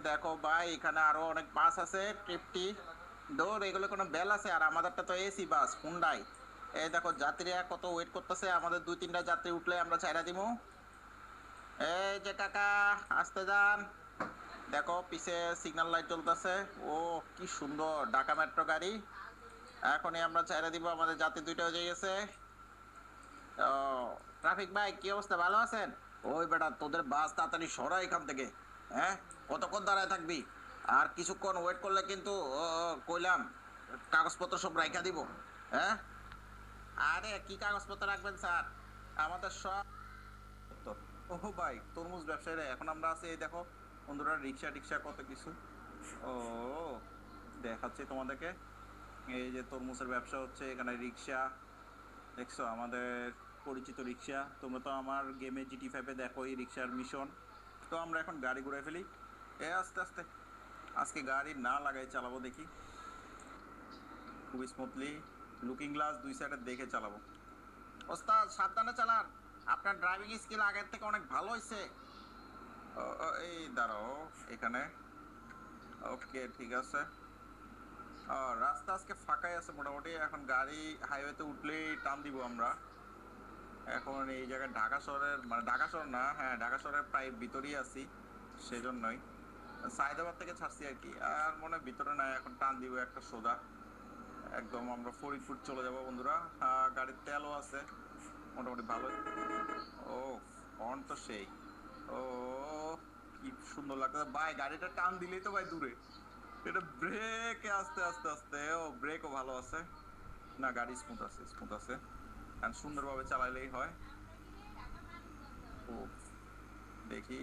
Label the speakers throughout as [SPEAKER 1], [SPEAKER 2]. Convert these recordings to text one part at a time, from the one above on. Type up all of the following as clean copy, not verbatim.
[SPEAKER 1] দেখো ভাই, এখানে আরো অনেক বাস আছে। টিপটি দৌড়, এগুলো কোনো বেল আছে? আর আমাদেরটা তো এসি বাস হুন্ডাই। এই দেখো যাত্রীরা কত ওয়েট করতেছে, আমাদের দুই তিনটা যাত্রী উঠলে আমরা ছাইড়া দিমু। এই যে কাকা, আসতে যান। দেখো পিছে সিগন্যাল লাইট জ্বলতেছে। ও কি সুন্দর ঢাকা মেট্রো গাড়ি। এখনই আমরা ছাইড়া দিব, আমাদের যাত্রী দুইটাও হয়ে গেছে। ও ট্রাফিক ভাই, কি অবস্থা, ভালো আছেন? ওই বেটা, তোদের বাস তাড়াতাড়ি সরা এখান থেকে। হ্যাঁ, কতক্ষণ দাঁড়ায় থাকবি? আর কিছুক্ষণ ওয়েট করলে কিন্তু কইলাম কাগজপত্র সব রাইখা দিব। হ্যাঁ। আরে কি কাগজপত্র রাখবেন স্যার, আমাদের সব তো। ওহো ভাই, তরমুজ ব্যবসায়ীরা এখন আমরা আছি। এই দেখো বন্ধুরা, রিক্সা টিক্সা কত কিছু। ও দেখাচ্ছি তোমাদেরকে। এই যে তরমুজের ব্যবসা হচ্ছে এখানে, রিক্সা দেখছো, আমাদের পরিচিত রিক্সা। তোমরা তো আমার গেমে GT5-এ দেখো এই রিক্সার মিশন। তো আমরা এখন গাড়ি ঘুরে ফেলি। আস্তে আস্তে, আজকে গাড়ি না লাগাই চালাবো দেখি, খুব স্মুথলি। লুকিং গ্লাস দুই সাইডে দেখে চালাবো। ওস্তাদ সাবধানে চালান, আপনার ড্রাইভিং স্কিল আগের থেকে অনেক ভালো হয়েছে। এই দাঁড়াও এখানে। ওকে ঠিক আছে। রাস্তা আজকে ফাঁকাই আছে মোটামুটি। এখন গাড়ি হাইওয়েতে উঠলেই টান দিব আমরা। এখন এই জায়গায় ঢাকা শহরের, মানে ঢাকা শহর না, হ্যাঁ ঢাকা শহরের প্রায় ভিতরেই আছি, সেজন্যই সায়দাবাদ থেকে ছাড়ছি আর কি। আর মনে হয় ভিতরে নাই, এখন টান দিব একটা সোজা। একদম আমরা ফরিদপুর চলে যাব বন্ধুরা। গাড়ির তেলও আছে মোটামুটি ভালোই। ও অন তো সেই। ও কি সুন্দর লাগছে ভাই, গাড়িটা টান দিলেই তো ভাই দূরে। এটা ব্রেক আস্তে আস্তে আস্তে, ও ব্রেকও ভালো আছে। না গাড়ি স্মুথ আছে, স্মুথ আছে। আর সুন্দরভাবে চালাইলেই হয়। ও দেখি।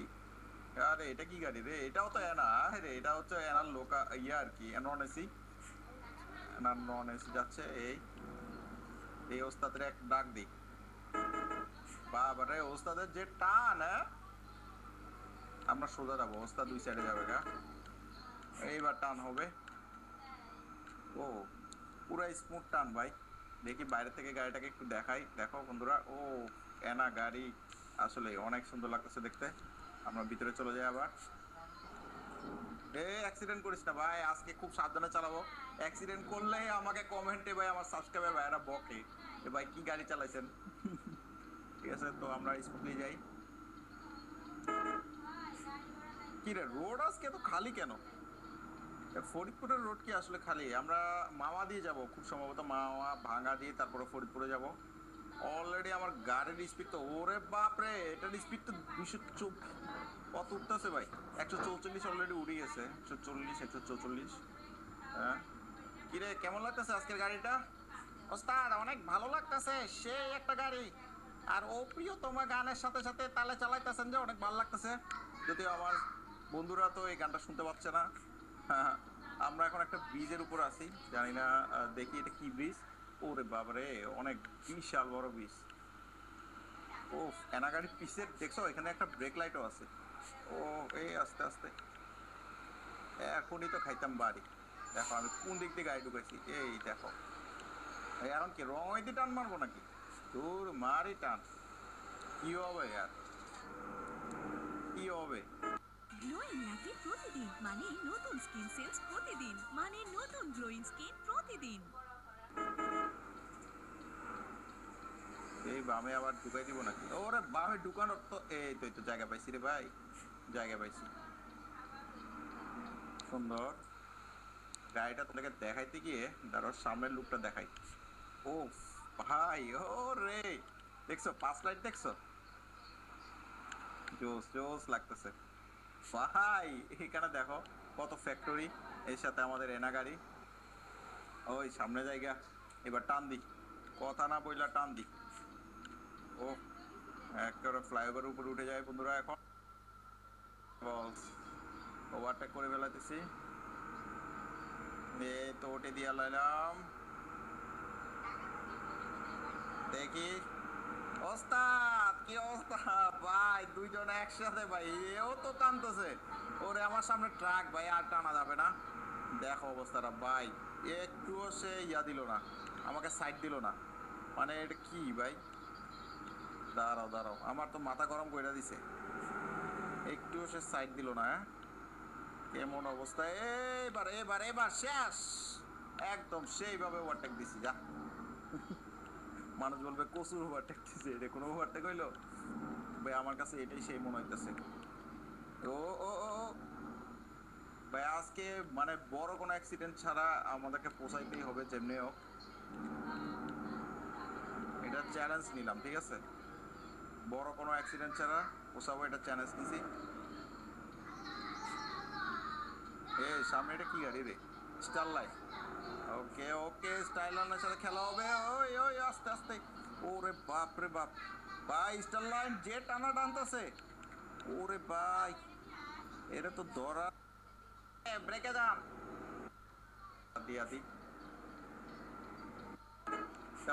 [SPEAKER 1] আরে এটা কি গাড়ি রে? এটাও তো এনা রে, এটা হচ্ছে এনার লোকা ইয়া আর কি, নন এসি। এনার নন এসি যাচ্ছে। এই এই ওস্তাদের এক ডাক দি। বাবারে ওস্তাদের যে টান, হ্যাঁ। আমরা সোজা যাবো, ওস্তাদ দুই সাইডে যাবে গা। এইবার টান হবে। ও পুরা স্মুথ টান ভাই। দেখি বাইরে থেকে গাড়িটাকে একটু দেখাই। দেখো বন্ধুরা, ও এনা গাড়ি আসলে অনেক সুন্দর লাগতেছে দেখতে। আমরা ভিতরে চলে যাই আবার। অ্যাক্সিডেন্ট করিস না ভাই, আজকে খুব সাবধানে চালাবো। অ্যাক্সিডেন্ট করলেই আমাকে কমেন্টে ভাই আমার সাবস্ক্রাইবার ভাইরা বকে এ ভাই কি গাড়ি চালাইছেন। ঠিক আছে, তো আমরা স্মুথলি যাই। কি রে, রোড আজকে তো খালি কেন? ফরিদপুরের রোড কি আসলে খালি? আমরা মাওয়া দিয়ে যাব খুব সম্ভবত, মাওয়া ভাঙা দিয়ে তারপরে ফরিদপুরে যাব। অলরেডি আমার গাড়ির স্পিড তো, ওরে বাপ রে, এটার স্পিড তো 200 কত উঠতেছে ভাই। 144 অলরেডি উড়ে গেছে, 140 144। হ্যাঁ। কিরে কেমন লাগতেছে আজকের গাড়িটা? ওস্তাদ অনেক ভালো লাগতেছে, সেই একটা গাড়ি। আর ও প্রিয় তোমার গানের সাথে সাথে তালে চালাইতেছেন যে অনেক ভালো লাগতেছে। যদিও আমার বন্ধুরা তো এই গানটা শুনতে পাচ্ছে না। হ্যাঁ, আমরা এখন একটা ব্রিজের উপর আছি, জানি না। দেখি এটা কি ব্রিজ। ওরে বাবারে, অনেক বিশাল বড় ব্রিজ। ও এনা গাড়ির পিছের দেখছো, এখানে একটা ব্রেক লাইটও আছে। ও এই আস্তে আস্তে, এখনই তো খাইতাম বাড়ি। দেখো আমি কোন দিক দিয়ে গাড়ি ঢুকাইছি, এই দেখো। এখন কি রং দিয়ে টান মারবো নাকি? তোর মারি টান। কি হবে আর, কি হবে?
[SPEAKER 2] গ্লোয়িং লাইফে প্রতিদিন মানে নতুন স্কিন সেলস প্রতিদিন মানে নতুন গ্লোয়িং স্কিন প্রতিদিন।
[SPEAKER 1] এই বামে আবার ঢুকাই দিব নাকি? ওরে বামে ঢুকানোর তো, এই তো জায়গা পাইছি রে ভাই, জায়গা পাইছি। সুন্দর। গাড়িটা তোদেরকে দেখাইতে গিয়ে দাঁড়াও, সামনের লুকটা দেখাই। ও ভাই, ও রে, দেখছো পাঁচ লাইট দেখছো? জোস জোস লাগতেছে ভাই। এখানে দেখো কত ফ্যাক্টরি, এর সাথে আমাদের এনা গাড়ি। ওই সামনে জায়গা। এবার টান দি, কথা না বইলা টান দি। ও একেবারে ফ্লাইওভারের উপরে উঠে যায় বন্ধুরা এখন। ওভারটেক করে ফেলাইতেছি। তো ওটে দিয়া লাইলাম। দেখি। ওস্তাদ কি অবস্থা ভাই, দুইজন একসাথে ভাই, এও তো টানতেছে। ওরে আমার সামনে ট্রাক ভাই, আর টানা যাবে না। দেখো অবস্থাটা ভাই, একটুও সে ইয়া দিল না, আমাকে সাইড দিল না। মানে এটা কি ভাই? দাঁড়াও দাঁড়াও, আমার তো মাথা গরম করে দিছে। একটুও সে সাইড দিল না, হ্যাঁ। কেমন অবস্থা? এবার এবার এবার শেষ, একদম সেইভাবে ওভারটেক দিছি যা। মানুষ বলবে কচুর ওভারটেক দিছে, এটা কোনো ওভারটেক হইলো ভাই? আমার কাছে এটাই সেই মনে হইতেছে। ও ও ও ও, ভাই আজকে মানে বড় কোনো অ্যাক্সিডেন্ট ছাড়া আমাদেরকে পৌঁছাইতেই হবে যেমনি হোক। এটা চ্যালেঞ্জ নিলাম, ঠিক আছে? বড় কোনো অ্যাক্সিডেন্ট ছাড়া পোষাবো, এটা চ্যালেঞ্জ নিছি। এই সামনে এটা কি গাড়ি রে? Star light. ওকে ওকে, স্টাইলারের সাথে খেলা হবে। ওই ওই আস্তে আস্তে। ওরে বাপ রে বাপ, ভাই স্টার লাইন যে টানা টানতেছে। ওরে ভাই, এটা তো ধরা। ব্রেকে যান দিয়া দি।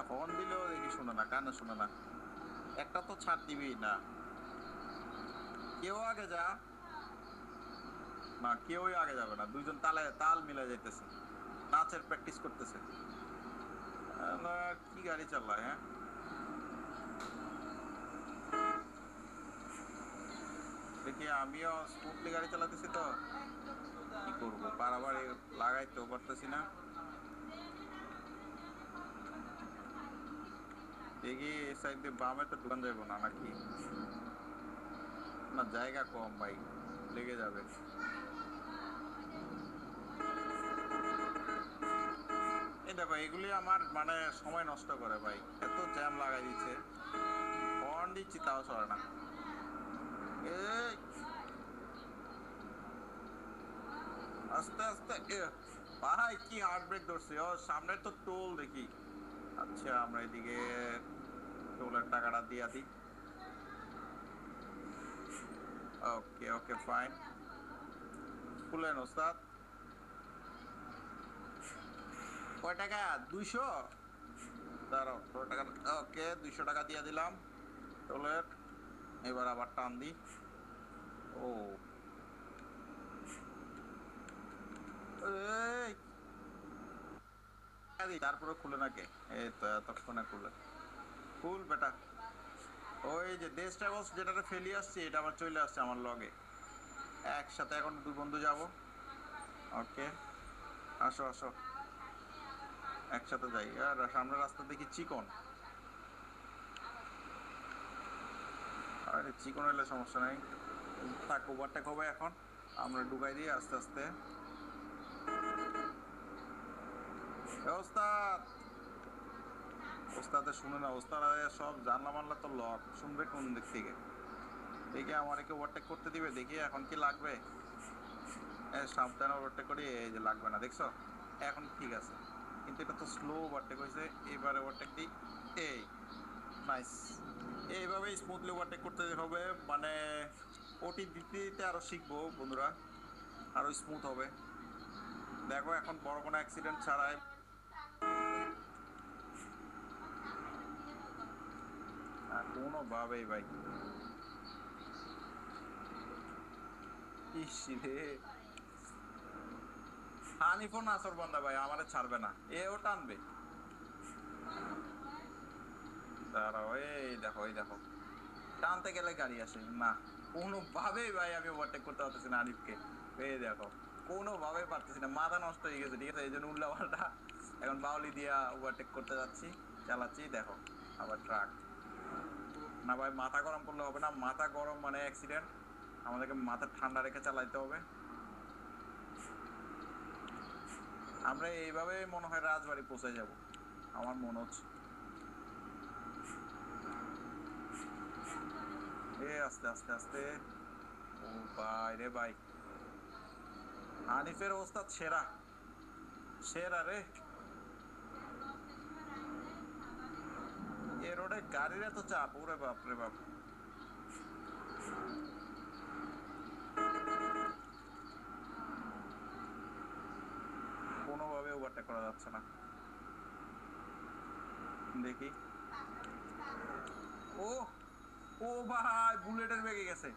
[SPEAKER 1] হর্ন দিলেও দেখি শোনে না, কানে শোনে না। একটা তো ছাড় দিবি না। কেউ আগে যা না, কেউই আগে যাবে না, দুইজন তালে তাল মিলে যাইতেছে, নাচের প্র্যাকটিস করতেছে। কি গাড়ি চালায় হ্যাঁ? দেখি আমিও স্মুথলি গাড়ি চালাতেছি তো, কি করবো, বাড়াবাড়ি লাগাইতেও পারতেছি না। দেখি এই সাইড দিয়ে বামে তো দোকান যাবো না নাকি? না জায়গা কম ভাই, লেগে যাবে। এই দেখো এগুলি আমার মানে সময় নষ্ট করে ভাই, এত জ্যাম লাগাই দিচ্ছে, হর্ন দিচ্ছি তাও সরে না। এই আস্তে আস্তে ভাই কি হার্ট ব্রেক ধরছে। ও সামনে তো টোল দেখি। আচ্ছা আমরা এদিকে টোলের টাকাটা দিয়া দিই। ওকে ওকে ফাইন, খুলেন ওস্তাদ। কয় টাকা? 200? দাঁড়াও, টাকা। ওকে 200 টাকা দিয়ে দিলাম টোলের। এবার আবার টান দি। ও তারপরে খুলে নাকি? এই তো এতক্ষণে খুলে। খুল বেটা। ওই যে দেশ ট্রাভেলস যেটাতে ফেলি আসছি, এটা আবার চলে আসছে আমার লগে। একসাথে এখন দুই বন্ধু যাব। ওকে আসো আসো, একসাথে যাই। আর সামনের রাস্তা দেখি চিকন। আরে চিকন হলে সমস্যা নাই, থাক ওভারটেক হবে এখন। আমরা ঢুকাই দিই আস্তে আস্তে। ওস্তাদ, ওস্তাদে শুনে না, ওস্তাদ সব জানলা মানলা তো লক, শুনবে কোন দিক থেকে? দেখি আমার একে ওভারটেক করতে দিবে, দেখি এখন কি লাগবে। সাবধানে ওভারটেক করি, এই যে লাগবে না, দেখছো? এখন ঠিক আছে, কিন্তু এটা তো স্লো ওভারটেক হয়েছে। এবারে ওভারটেক দিই। এই নাইস, এইভাবেই স্মুথলি ওভারটেক করতে হবে। মানে ওটি দিতে দিতে আরো শিখবো বন্ধুরা, আরো স্মুথ হবে। দেখো এখন বড় কোনো অ্যাক্সিডেন্ট ছাড়াই কোনোভাবেই ভাই। ইস রে, হানিফো নাসর বান্দা ভাই আমারে ছাড়বে না, এও টানবে। দাঁড়াও, এই দেখো এই দেখো, টানতে গেলে গাড়ি আসে না। কোনোভাবেই ভাই আমি ওভারটেক করতে পারতেছি না আরিফকে। এই দেখো, কোনোভাবেই পারতেছি না, মাথা নষ্ট হয়ে গেছে, ঠিক আছে? এই জন্য উল্লাপাল্টা এখন বাউলি দিয়া ওভারটেক করতে যাচ্ছি, চালাচ্ছি। দেখো আবার ট্রাক। না ভাই মাথা গরম করলে হবে না, মাথা গরম মানে অ্যাক্সিডেন্ট। আমাদেরকে মাথা ঠান্ডা রেখে চালাইতে হবে। আমরা এইভাবে মনে হয় রাজবাড়ি পৌঁছে যাব, আমার মনে হচ্ছে। এ আস্তে আস্তে আস্তে। ও ভাই রে ভাই, হানিফের অবস্থা সেরা, সেরা রে। এ রোডে গাড়ির এত চাপ, ওরে বাপ রে বাপ। কোনোভাবে ওভারটেক করা যাচ্ছে না। দেখি। ও ও ভাই বুলেটের বেগে গেছে,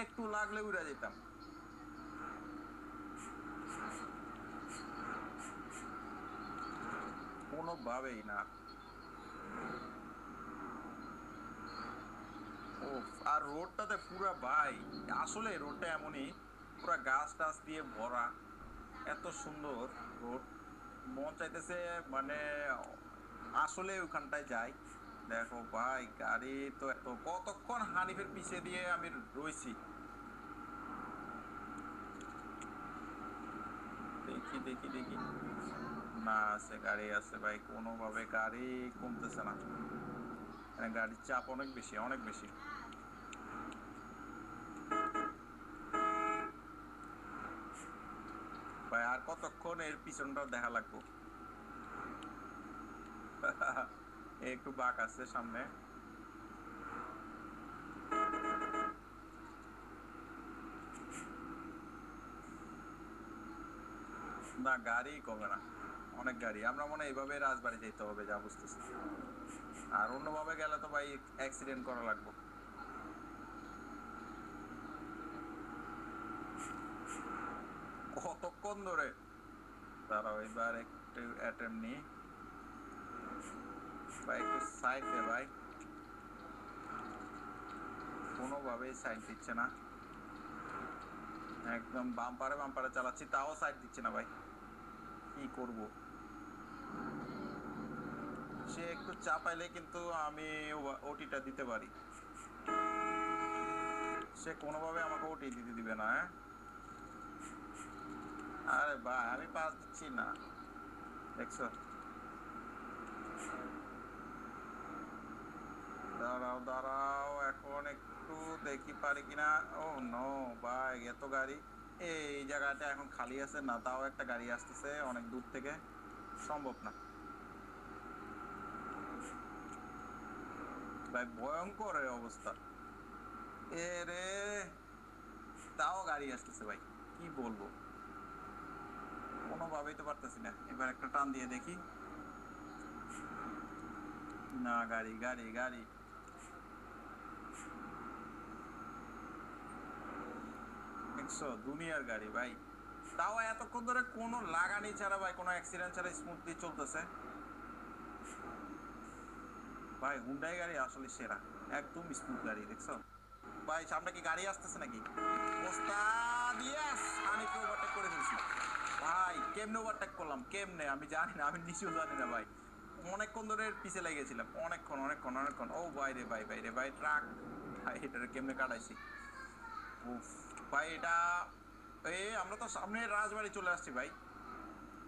[SPEAKER 1] একটু লাগলে উড়ে যেতাম। কোনোভাবেই না। ও আর রোডটাতে পুরা ভাই, আসলে রোডটা এমনই,
[SPEAKER 3] পুরা গাছ টাছ দিয়ে ভরা, এত সুন্দর রোড, মন চাইতেছে মানে আসলে ওখানটায় যাই। দেখো ভাই গাড়ি তো এত, কতক্ষণ হানিফের পিছে দিয়ে আমি রইছি। দেখি দেখি দেখি, না আছে, গাড়ি আছে ভাই, কোনোভাবে গাড়ি কমতেছে না, মানে গাড়ির চাপ অনেক বেশি, অনেক বেশি। ভাই আর কতক্ষণ এর পিছনটা দেখা লাগবো। একটু বাঁক আছে সামনে। না গাড়ি কমে না, অনেক গাড়ি। আমরা মনে হয় এইভাবে রাজবাড়ি যেতে হবে যা বুঝতেছি, আর অন্যভাবে গেলে তো ভাই অ্যাক্সিডেন্ট করা লাগবে। কতক্ষণ ধরে, দাঁড়াও এবার একটু অ্যাটেম্প নি ভাই, একটু সাইড দে ভাই, কোনোভাবেই সাইড দিচ্ছে না, একদম বাম্পারে বাম্পারে চালাচ্ছি তাও সাইড দিচ্ছে না ভাই, কি করব। সে একটু চাপাইলে কিন্তু আমি ওটিটা দিতে পারি, সে কোনোভাবে আমাকে ওটি দিতে দিবে না। হ্যাঁ আরে ভাই আমি পাস দিচ্ছি না, দেখছো। দাঁড়াও দাঁড়াও, এখন একটু দেখি পারি কিনা। ও নো ভাই, এত গাড়ি। এই জায়গাটা এখন খালি আছে না, তাও একটা গাড়ি আসতেছে অনেক দূর থেকে, সম্ভব না ভাই, ভয়ঙ্কর এই অবস্থা। এ রে, তাও গাড়ি আসতেছে ভাই, কি বলবো, কোনোভাবেই তো পারতেছি না। এবার একটা টান দিয়ে দেখি, না গাড়ি গাড়ি গাড়ি, দেখছো দুনিয়ার গাড়ি ভাই, তাও এতক্ষণ ধরে কোনো লাগানি ছাড়া ভাই, কোনো অ্যাক্সিডেন্ট ছাড়া স্মুথলি চলতেছে ভাই। হুন্ডাই গাড়ি আসলে সেরা, একদম স্মুথ গাড়ি, দেখছো ভাই। সামনে কি গাড়ি আসতেছে নাকি? ওস্তাদ, ইয়েস, হানিফকে ওভারটেক করে ফেলছি ভাই। কেমনে ওভারটেক করলাম, কেমনে আমি জানি না, আমি নিচেও জানি না ভাই। অনেকক্ষণ ধরে পিছে লেগেছিলাম, অনেকক্ষণ অনেকক্ষণ অনেকক্ষণ। ও ভাই রে ভাই, ভাই রে ভাই, ট্রাক ভাই, এটারে কেমনে কাটাইছি। উফ ভাই, এটা আমরা তো সামনে রাজবাড়ি চলে আসছি ভাই।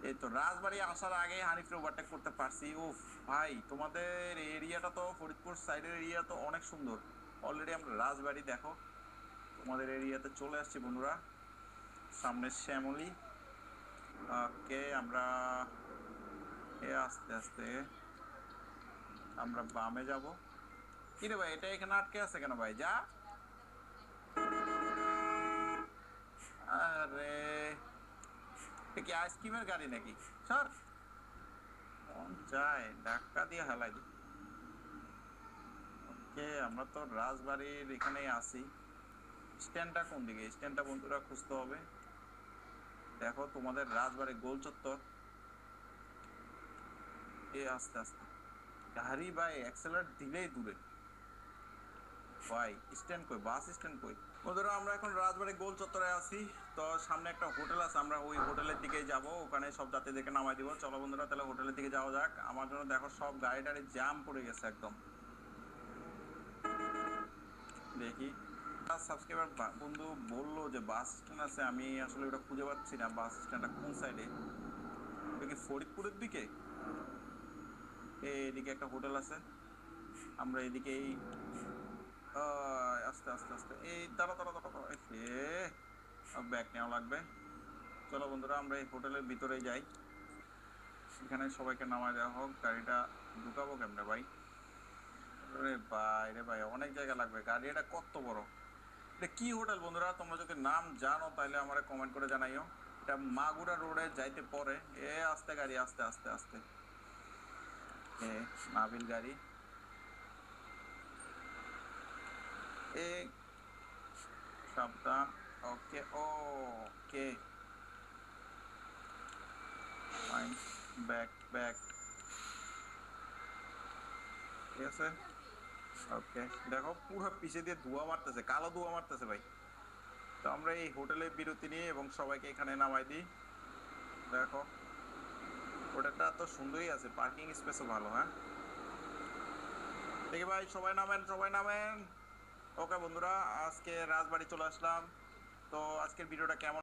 [SPEAKER 3] এই তো রাজবাড়ি আসার আগে হানিফকে ওভারটেক করতে পারছি। উফ ভাই, তোমাদের এরিয়াটা তো, ফরিদপুর সাইডের এরিয়া তো অনেক সুন্দর। অলরেডি আমরা রাজবাড়ি, দেখো তোমাদের এরিয়াতে চলে আসছি বন্ধুরা, সামনে শ্যামলী। ওকে, আমরা আস্তে আস্তে আমরা বামে যাব। কি রে ভাই, এটা এখানে আটকে আছে কেন ভাই, যা। আরে এটা কি আইসক্রিমের গাড়ি নাকি, স্যার? মন চায় ধাক্কা দিয়ে হেলাই দিই। ওকে, আমরা তো রাজবাড়ির এখানেই আছি। স্ট্যান্ডটা কোন দিকে, স্ট্যান্ডটা বন্ধুরা খুঁজতে হবে। দেখো তোমাদের রাজবাড়ি গোল চত্বর। আস্তে আস্তে গাড়ি ভাই, অ্যাক্সেলারেট দিলেই দূরে ভাই। স্ট্যান্ড কই, বাস স্ট্যান্ড কই? বন্ধুরা আমরা এখন রাজবাড়ি গোল চত্বরে আছি। তো সামনে একটা হোটেল আছে, আমরা ওই হোটেলের দিকে যাব, ওখানে সব যাত্রীদেরকে নামাই দিব। চলো বন্ধুরা তাহলে হোটেলের দিকে যাওয়া যাক। আমার জন্য দেখো সব গাড়ি টাড়ি জ্যাম পড়ে গেছে একদম। দেখি, সাবস্ক্রাইবার বন্ধু বললো যে বাস স্ট্যান্ড আছে, আমি আসলে ওটা খুঁজে পাচ্ছি না, বাস স্ট্যান্ডটা কোন সাইডে। এটা কি ফরিদপুরের দিকে? এদিকে একটা হোটেল আছে, আমরা এদিকেই আস্তে আস্তে আস্তে, এই দাঁড়া দাঁড়া দাঁড়া দাঁড়া, ব্যাগ নেওয়া লাগবে। চলো বন্ধুরা আমরা এই হোটেলের ভিতরে যাই, এখানে সবাইকে নামায় দেওয়া হোক। গাড়িটা ঢুকাবো কেমনে ভাই? রে ভাই রে ভাই, অনেক জায়গা লাগবে, গাড়ি এটা কত বড়। এটা কি হোটেল বন্ধুরা, তোমরা যদি নাম জানো তাহলে আমার কমেন্ট করে জানাইও। এটা মাগুরা রোডে যাইতে পরে। আস্তে গাড়ি, আস্তে আস্তে আস্তে। নাবিল গাড়ি, এ সাবধান। ওকে ওকে, ফাইন, ব্যাক ব্যাক, ঠিক আছে। ওকে, দেখো পুরো পিছে দিয়ে ধোঁয়া মারতেছে, কালো ধোঁয়া মারতেছে ভাই। তো আমরা এই হোটেলে বিরতি নিই এবং সবাইকে এখানে নামাই দিই। দেখো হোটেলটা তো সুন্দরই আছে, পার্কিং স্পেসও ভালো। হ্যাঁ দেখি ভাই, সবাই নামেন সবাই নামেন। ওকে বন্ধুরা, আজকে রাজবাড়ি চলে আসলাম। তো আজকের ভিডিওটা কেমন